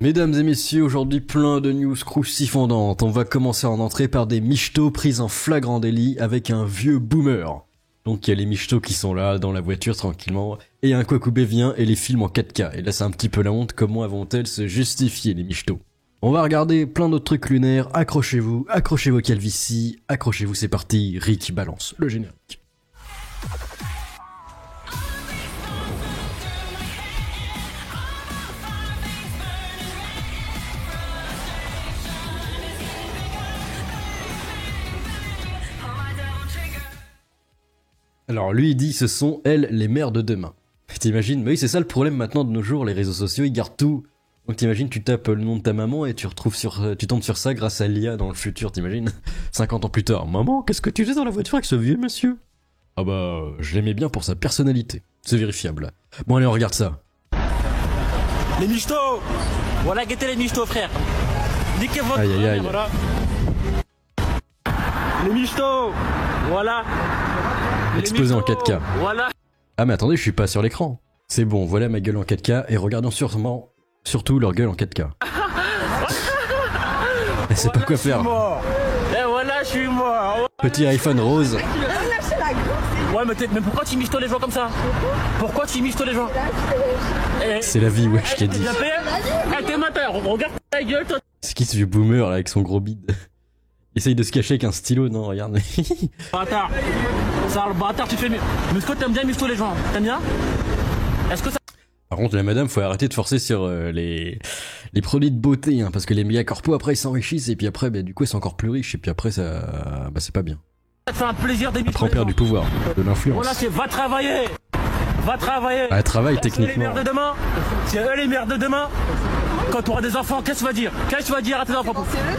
Mesdames et messieurs, aujourd'hui plein de news croustifondantes. On va commencer en entrée par des michtos pris en flagrant délit avec un vieux boomer. Donc il y a les michtos qui sont là dans la voiture tranquillement, et un Kwakubé vient et les filme en 4K. Et là c'est un petit peu la honte, comment vont-elles se justifier les michtos? On va regarder plein d'autres trucs lunaires, accrochez-vous, accrochez vos calvities, accrochez-vous, c'est parti, Rick balance le générique. Alors lui il dit ce sont elles les mères de demain. T'imagines? Mais oui c'est ça le problème maintenant de nos jours, les réseaux sociaux ils gardent tout. Donc t'imagines tu tapes le nom de ta maman et tu tombes sur ça grâce à l'IA dans le futur, t'imagines? 50 ans plus tard, maman qu'est-ce que tu faisais dans la voiture avec ce vieux monsieur? Ah bah je l'aimais bien pour sa personnalité, c'est vérifiable. Bon allez on regarde ça. Les michtos. Voilà guettez les michtos frère. Niquez votre aïe aïe aïe. Voilà. Les michtos. Voilà. Explosé en 4K. Voilà. Ah mais attendez, je suis pas sur l'écran. C'est bon, voilà ma gueule en 4K et regardons surtout leur gueule en 4K. Elle sait pas quoi faire. Et voilà, je suis mort. Petit iPhone rose. Ouais, mais pourquoi tu michtos les gens comme ça? Pourquoi tu michtos les gens? C'est la vie, ouais, je t'ai dit. T'es menteur, regarde ta gueule, toi. C'est qui ce vieux boomer là avec son gros bide? Essaye de se cacher avec un stylo, non, regarde. Bâtard. Ça, le bâtard, tu fais mieux. Mais est-ce que t'aimes bien michto les gens? T'aimes bien? Est-ce que ça... Par contre, la madame, faut arrêter de forcer sur les produits de beauté, hein, parce que les méga corpos, après, ils s'enrichissent, et puis après, bah, du coup, ils sont encore plus riches, et puis après, ça, bah, c'est pas bien. Ça te fait un plaisir d'émicher. Après, on perd du pouvoir, de l'influence. Voilà, c'est va travailler. Va travailler. Ah, travail, techniquement. C'est les mères de demain. C'est eux les mères de demain. Quand tu auras des enfants, qu'est-ce que tu vas dire? Qu'est-ce que tu vas dire à tes enfants? C'est le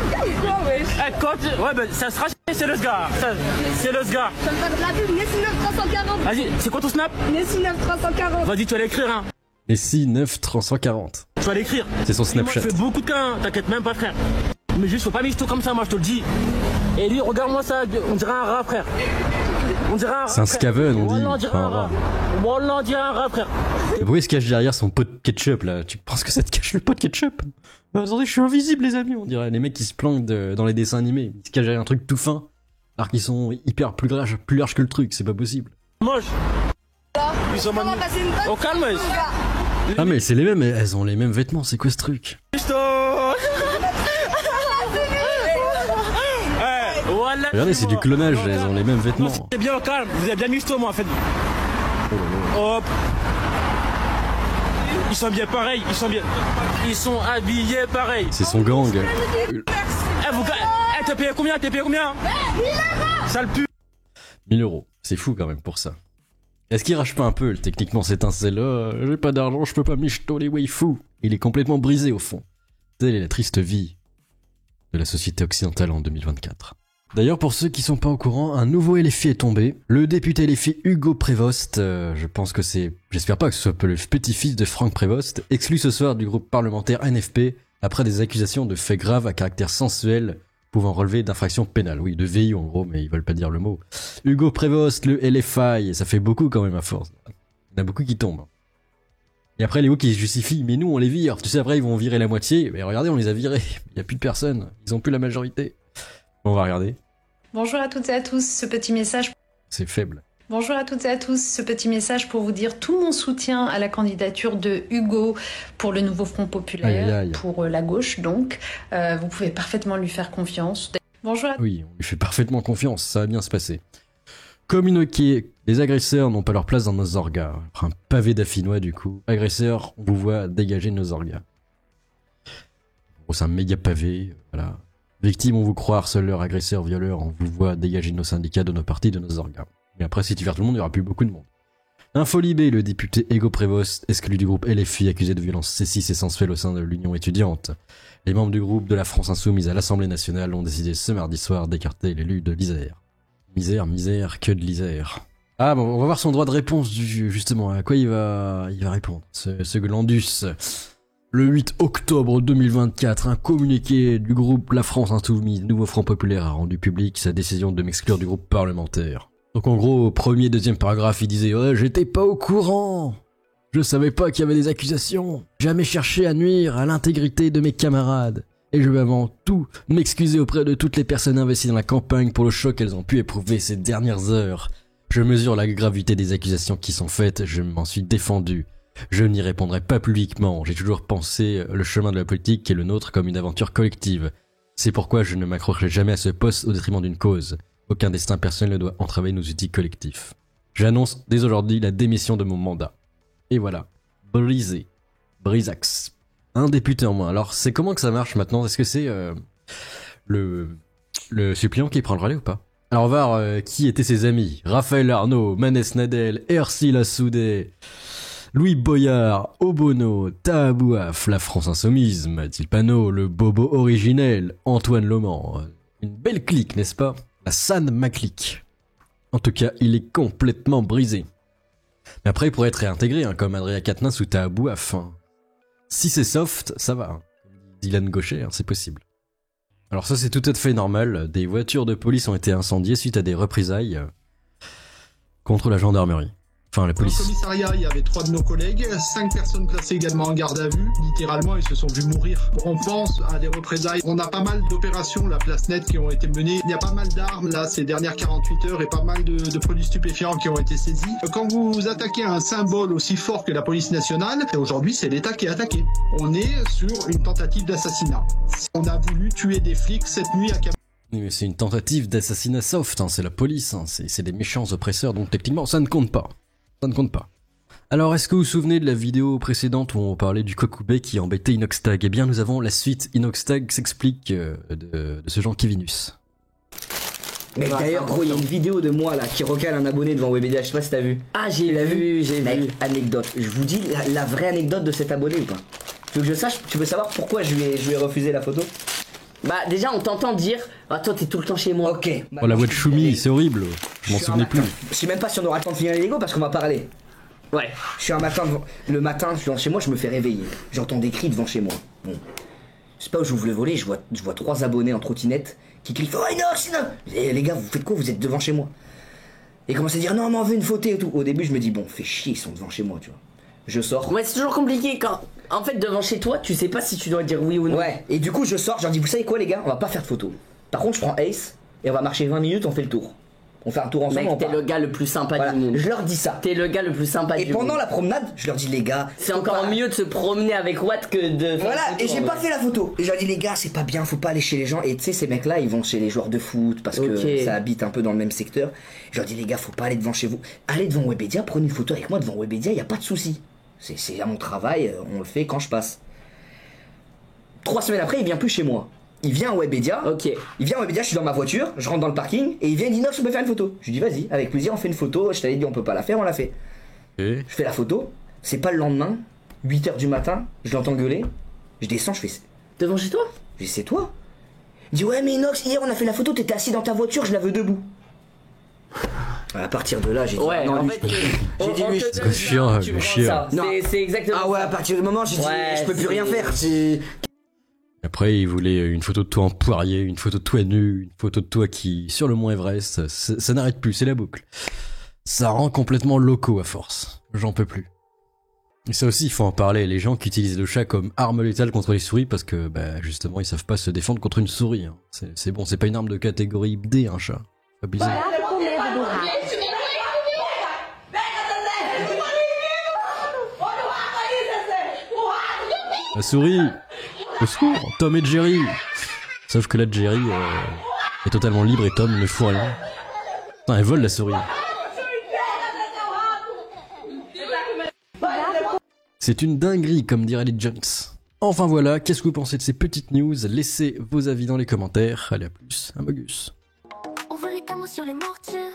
gars, quoi, wesh. Ouais, ben ça sera c'est le sgar. C'est le sgar. Ça me va de la pub, Nessie 9340. Vas-y, c'est quoi ton snap? Nessie 9340. Vas-y, tu vas l'écrire, hein. Messi 9340. Tu vas l'écrire. C'est son Snapchat. Moi, je fais beaucoup de cas, hein. T'inquiète même pas, frère. Mais juste, faut pas michto comme ça, moi, je te le dis. Et lui, regarde-moi ça, on dirait un rat, frère. On dirait un rat. C'est un scaven, on dit. On dirait un rat. On dirait un rat, frère. Et pourquoi il se cache derrière son pot de ketchup là? Tu penses que ça te cache le pot de ketchup? Bah, attendez, je suis invisible les amis, on dirait les mecs qui se planquent dans les dessins animés. Ils se cachent derrière un truc tout fin, alors qu'ils sont hyper plus larges que le truc, c'est pas possible. Moche. Ils sont On va passer une bonne au calme, soirée, mon gars. Ah mais c'est les mêmes, elles ont les mêmes vêtements, c'est quoi ce truc? Michto. Voilà. Regardez, c'est du clonage, elles ont les mêmes vêtements. C'est bien au calme, vous avez bien michto, moi, en fait. Hop. Ils sont bien pareils, ils sont habillés pareil. C'est son gang. Eh, vous t'as payé combien? T'as payé combien? 1000 €. Sale pute. 1000 €, c'est fou quand même pour ça. Est-ce qu'il rage pas un peu, techniquement, cet incel-là? J'ai pas d'argent, je peux pas michto les waifus. Il est complètement brisé au fond. Telle est la triste vie de la société occidentale en 2024. D'ailleurs, pour ceux qui sont pas au courant, un nouveau LFI est tombé. Le député LFI Hugo Prévost, j'espère pas que ce soit le petit-fils de Franck Prévost, exclu ce soir du groupe parlementaire NFP après des accusations de faits graves à caractère sensuel pouvant relever d'infractions pénales. Oui, de VI en gros, mais ils veulent pas dire le mot. Hugo Prévost, le LFI, ça fait beaucoup quand même à force. Il y en a beaucoup qui tombent. Et après les mots qui se justifient, mais nous on les vire. Tu sais, après ils vont virer la moitié, mais regardez, on les a virés. Il y a plus de personnes, ils ont plus la majorité. On va regarder. Bonjour à toutes et à tous, ce petit message. C'est faible. Bonjour à toutes et à tous, ce petit message pour vous dire tout mon soutien à la candidature de Hugo pour le nouveau Front Populaire, Aïe, aïe. pour la gauche donc. Vous pouvez parfaitement lui faire confiance. Bonjour à Oui, on lui fait parfaitement confiance, ça va bien se passer. Communiquer, les agresseurs n'ont pas leur place dans nos orgas. Un pavé d'affinois du coup. Agresseurs, on vous voit dégager de nos orgas. Bon, c'est un méga pavé, voilà. Victimes, on vous croit, harceleurs, agresseurs, violeurs, on vous voit dégager de nos syndicats, de nos partis, de nos organes. Mais après, si tu vers tout le monde, il n'y aura plus beaucoup de monde. Infolibé, le député Hugo Prévost, exclu du groupe LFI, accusé de violences sexistes et sensuelles au sein de l'Union étudiante. Les membres du groupe de la France Insoumise à l'Assemblée nationale ont décidé ce mardi soir d'écarter l'élu de l'Isère. Misère, que de l'Isère. Ah bon, on va voir son droit de réponse, justement. À quoi il va répondre, ce glandus. Le 8 octobre 2024, un communiqué du groupe La France Insoumise, Nouveau Front Populaire, a rendu public sa décision de m'exclure du groupe parlementaire. Donc en gros, au premier, deuxième paragraphe, il disait « Ouais, j'étais pas au courant !» Je savais pas qu'il y avait des accusations. Jamais cherché à nuire à l'intégrité de mes camarades. Et je veux avant tout m'excuser auprès de toutes les personnes investies dans la campagne pour le choc qu'elles ont pu éprouver ces dernières heures. Je mesure la gravité des accusations qui sont faites, je m'en suis défendu. Je n'y répondrai pas publiquement, j'ai toujours pensé le chemin de la politique qui est le nôtre comme une aventure collective. C'est pourquoi je ne m'accrocherai jamais à ce poste au détriment d'une cause. Aucun destin personnel ne doit entraver nos outils collectifs. J'annonce dès aujourd'hui la démission de mon mandat. Et voilà, brisé. Brisax. Un député en moins. Alors c'est comment que ça marche maintenant? Est-ce que c'est le suppléant qui prend le relais ou pas? Alors on va voir qui étaient ses amis. Raphaël Arnaud, Manès Nadel, Ercy Lassoudé, Louis Boyard, Obono, Tahabouaf, La France Insoumise, Mathilde Panot, le Bobo originel, Antoine Loman. Une belle clique, n'est-ce pas? La San Maclique. En tout cas, il est complètement brisé. Mais après, il pourrait être réintégré, hein, comme Adrien Quatennens ou Tahabouaf. Hein. Si c'est soft, ça va. Hein. Comme dit Dylan Gaucher, hein, c'est possible. Alors ça, c'est tout à fait normal. Des voitures de police ont été incendiées suite à des représailles contre la gendarmerie. Enfin, la police. Dans le commissariat, il y avait 3 de nos collègues, 5 personnes placées également en garde à vue. Littéralement, ils se sont vus mourir. On pense à des représailles. On a pas mal d'opérations, la place nette, qui ont été menées. Il y a pas mal d'armes, là, ces dernières 48 heures, et pas mal de produits stupéfiants qui ont été saisis. Quand vous vous attaquez à un symbole aussi fort que la police nationale, aujourd'hui, c'est l'État qui est attaqué. On est sur une tentative d'assassinat. On a voulu tuer des flics cette nuit à Cap. Oui, mais c'est une tentative d'assassinat soft, hein, c'est la police, hein, c'est des méchants oppresseurs, donc techniquement, ça ne compte pas. Ça ne compte pas. Alors, est-ce que vous vous souvenez de la vidéo précédente où on parlait du Kokubé qui embêtait Inoxtag? Eh bien, nous avons la suite. Inoxtag s'explique de ce Jean Kevinus. Mec, d'ailleurs, gros, il y a une vidéo de moi là qui recale un abonné devant Webedia, je sais pas si t'as vu. Ah, j'ai vu. Mec, anecdote. Je vous dis la vraie anecdote de cet abonné ou pas? Tu veux que je sache? Tu veux savoir pourquoi je lui ai refusé la photo? Bah, déjà, on t'entend dire ah, toi, t'es tout le temps chez moi. Ok. Oh, la voix de Choumi, c'est horrible. Je m'en souvenais plus. Je sais même pas si on aura le temps de finir les Lego parce qu'on va parler. Ouais. Je suis un matin, le matin, je suis devant chez moi, je me fais réveiller. J'entends des cris devant chez moi. Bon. Je sais pas où j'ouvre le volet, je vois 3 abonnés en trottinette qui crient oh Inox, Inox. Les gars, vous faites quoi? Vous êtes devant chez moi. Et ils commencent à dire non, mais on veut une photo et tout. Au début, je me dis bon, fais chier, ils sont devant chez moi, tu vois. Je sors. Ouais, c'est toujours compliqué quand. En fait, devant chez toi, tu sais pas si tu dois dire oui ou non. Ouais, et du coup, je sors, je leur dis vous savez quoi, les gars, on va pas faire de photo. Par contre, je prends Ace et on va marcher 20 minutes, on fait le tour. On fait un tour ensemble. Mec, t'es le gars le plus sympa voilà. du monde. Je leur dis ça. T'es le gars le plus sympa du monde. Et pendant la promenade, je leur dis les gars. C'est encore mieux de se promener avec Watt que de. Voilà, et j'ai pas fait la photo. Et je leur dis les gars, c'est pas bien, faut pas aller chez les gens. Et tu sais, ces mecs-là, ils vont chez les joueurs de foot parce que ça habite un peu dans le même secteur. Je leur dis les gars, faut pas aller devant chez vous. Allez devant Webedia, prenez une photo avec moi devant Webedia, y a pas de souci. C'est à mon travail, on le fait quand je passe. 3 semaines après, il vient plus chez moi. Il vient à Webedia. Ok. Il vient à Webedia, je suis dans ma voiture, je rentre dans le parking et il vient, il dit Inox, on peut faire une photo. Je lui dis vas-y, avec plaisir, on fait une photo. Je t'avais dit on peut pas la faire, on l'a fait. Et je fais la photo, c'est pas le lendemain, 8h du matin, je l'entends gueuler, je descends, je fais devant chez toi? Je dis c'est toi? Il dit ouais mais Inox, hier on a fait la photo, t'étais assis dans ta voiture, je la veux debout. À partir de là, j'ai dit ouais, non, en lui, fait, j'ai dit lui, c'est chiant, tu prends chiant. ça. C'est exactement. Ah ouais, ça. à partir du moment, j'ai dit Ouais, je peux plus c'est- rien faire. Après, il voulait une photo de toi en poirier, une photo de toi nu, une photo de toi qui, sur le mont Everest, ça n'arrête plus, c'est la boucle. Ça rend complètement loco à force. J'en peux plus. Et ça aussi, il faut en parler. Les gens qui utilisent le chat comme arme létale contre les souris parce que, bah, justement, ils savent pas se défendre contre une souris. Hein. C'est bon, c'est pas une arme de catégorie D, un chat. Abusé. La souris! Au secours! Tom et Jerry! Sauf que là, Jerry est totalement libre et Tom ne fout rien. Putain, elle vole la souris. C'est une dinguerie, comme dirait les Jones. Enfin voilà, qu'est-ce que vous pensez de ces petites news? Laissez vos avis dans les commentaires. Allez, à plus, un Mogus. On veut les camos sur les mortiers.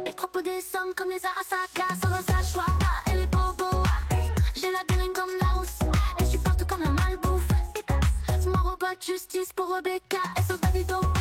Les propos des sommes comme les Arasaka. Sans un choix et les bobos. J'ai la gueule comme la housse. Et je suis partout comme un malbouffe. Mon robot de justice pour Rebecca. Et son Davido.